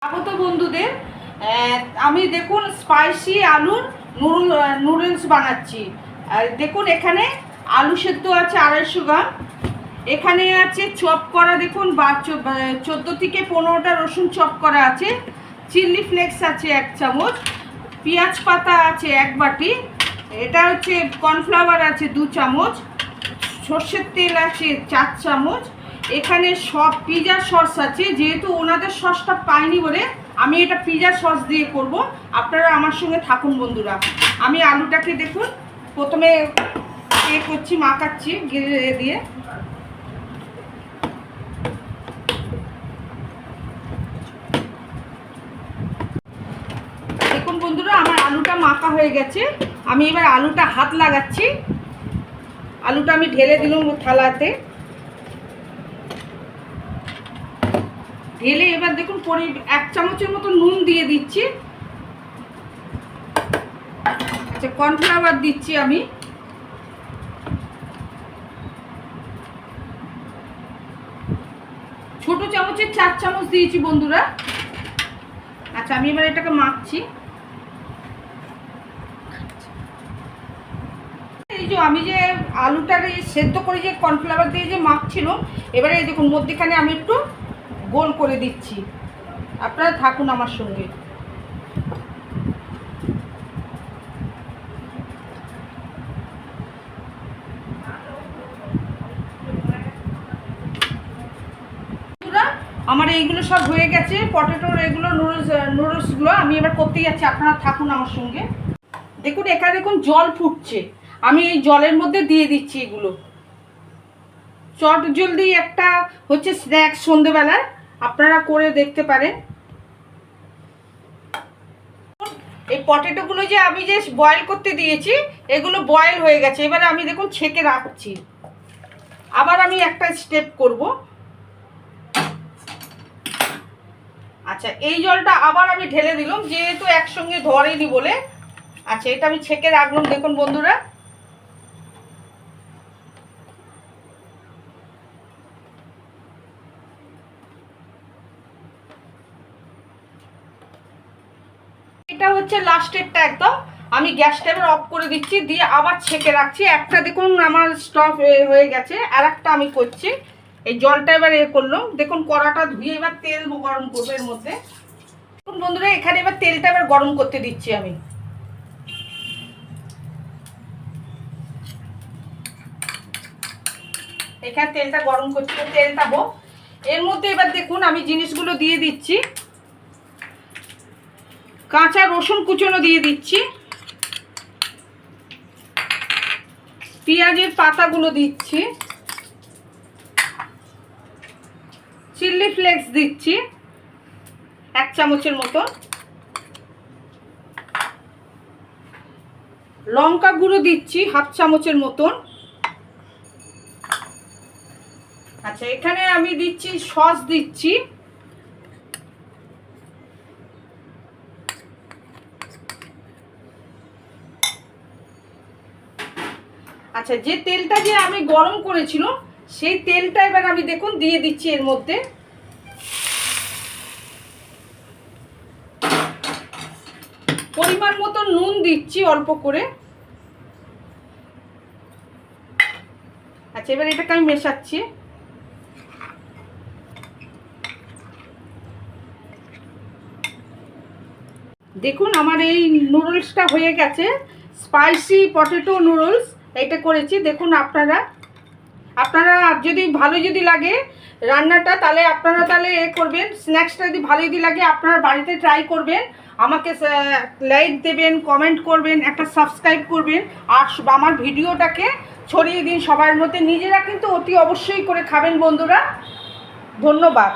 স্বাগত বন্ধুদের। আমি দেখুন স্পাইসি আলুর নুডলস বানাচ্ছি। আর দেখুন এখানে আলু সেদ্ধ আছে 250 গ্রাম। এখানে আছে চপ করা, দেখুন 14 থেকে 15টা রসুন চপ করা আছে। চিলি ফ্লেক্স আছে 1 চামচ। পেঁয়াজ পাতা আছে 1 বাটি। এটা হচ্ছে কর্নফ্লাওয়ার আছে 2 চামচ। সর্ষের তেল আছে 4 চামচ। এখানে সব পিজা সস আছে, যেহেতু ওনাদের সসটা পাইনি বলে আমি এটা পিজা সস দিয়ে করব। আপনারা আমার সঙ্গে থাকুন বন্ধুরা। আমি আলুটাকে দেখুন প্রথমে করছি, মাখাচ্ছি গিয়ে দিয়ে। দেখুন বন্ধুরা, আমার আলুটা মাখা হয়ে গেছে। আমি এবার আলুটা হাত লাগাচ্ছি। আলুটা আমি ঢেলে দিলাম থালাতে। ঢেলে এবার দেখুন 1 চামচের মতো নুন দিয়ে দিচ্ছি। আচ্ছা, কর্নফ্লাওয়ার দিচ্ছি আমি। ছোট চামচের 4 চামচ দিয়েছি বন্ধুরা। আচ্ছা, আমি এবার এটাকে মাখছি। এই যে আমি যে আলুটার সেদ্ধ করে যে কর্নফ্লাওয়ার দিয়ে যে মাখছিল, এবারে এই দেখুন মধ্যেখানে আমি একটু গোল করে দিচ্ছি। আপনারা থাকুন আমার সঙ্গে। আমার এইগুলো সব হয়ে গেছে, পটেটোর এগুলো নুডলসগুলো আমি এবার করতে যাচ্ছি। আপনারা থাকুন আমার সঙ্গে। দেখুন এখানে দেখুন জল ফুটছে, আমি এই জলের মধ্যে দিয়ে দিচ্ছি এগুলো। চট জলদি একটা হচ্ছে স্ন্যাক্স সন্ধ্যেবেলার, আপনারা করে দেখতে পারেন। এই পটেটোগুলো যে আমি যে বয়েল করতে দিয়েছি, এগুলো বয়েল হয়ে গেছে। এবারে আমি দেখুন ছেঁকে রাখছি। আবার আমি একটা স্টেপ করব। আচ্ছা, এই জলটা আবার আমি ঢেলে দিলাম, যেহেতু একসঙ্গে ধরেনি বলে। আচ্ছা, এটা আমি ছেঁকে রাখলাম। দেখুন বন্ধুরা, এটা হচ্ছে লাস্টেরটা একদম। আমি গ্যাসটা এবার অফ করে দিচ্ছি, দিয়ে আবার ছেঁকে রাখছি। একটা দেখুন আমার স্টপ হয়ে গেছে, আর একটা আমি করছি। এই জলটা এবার করলাম। দেখুন কড়াটা ধুয়ে এবার তেল গরম করবো এর মধ্যে। দেখুন বন্ধুরা, এখানে এবার তেলটা এবার গরম করতে দিচ্ছি আমি। এখানে তেলটা গরম করছি, তেলটা হোক। এর মধ্যে এবার দেখুন আমি জিনিসগুলো দিয়ে দিচ্ছি। কাঁচা রসুন কুচনো দিয়ে দিচ্ছি। পেঁয়াজের পাতাগুলো দিচ্ছি। চিলি ফ্লেক্স দিচ্ছি 1 চামচের মতো। লঙ্কা গুঁড়ো দিচ্ছি 1/2 চামচের মতন। আচ্ছা, এখানে আমি দিচ্ছি সস দিচ্ছি। আচ্ছা, যে তেলটা যে আমি গরম করেছিলাম, সেই তেলটা এবার আমি দেখুন দিয়ে দিচ্ছি এর মধ্যে। পরিমাণ মতো নুন দিচ্ছি অল্প করে। আচ্ছা, এবার এটাকে আমি মেশাচ্ছি। দেখুন আমার এই নুডলসটা হয়ে গেছে, স্পাইসি পটেটো নুডলস এটা করেছি। দেখুন আপনারা যদি ভালো যদি লাগে রান্নাটা, তাহলে আপনারা তাহলে করবেন। স্ন্যাক্সটা যদি ভালো যদি লাগে আপনারা বাড়িতে ট্রাই করবেন। আমাকে লাইক দেবেন, কমেন্ট করবেন, একটা সাবস্ক্রাইব করবেন। আর আমার ভিডিওটাকে ছড়িয়ে দিন সবার মধ্যে। নিজেরা কিন্তু অতি অবশ্যই করে খাবেন বন্ধুরা। ধন্যবাদ।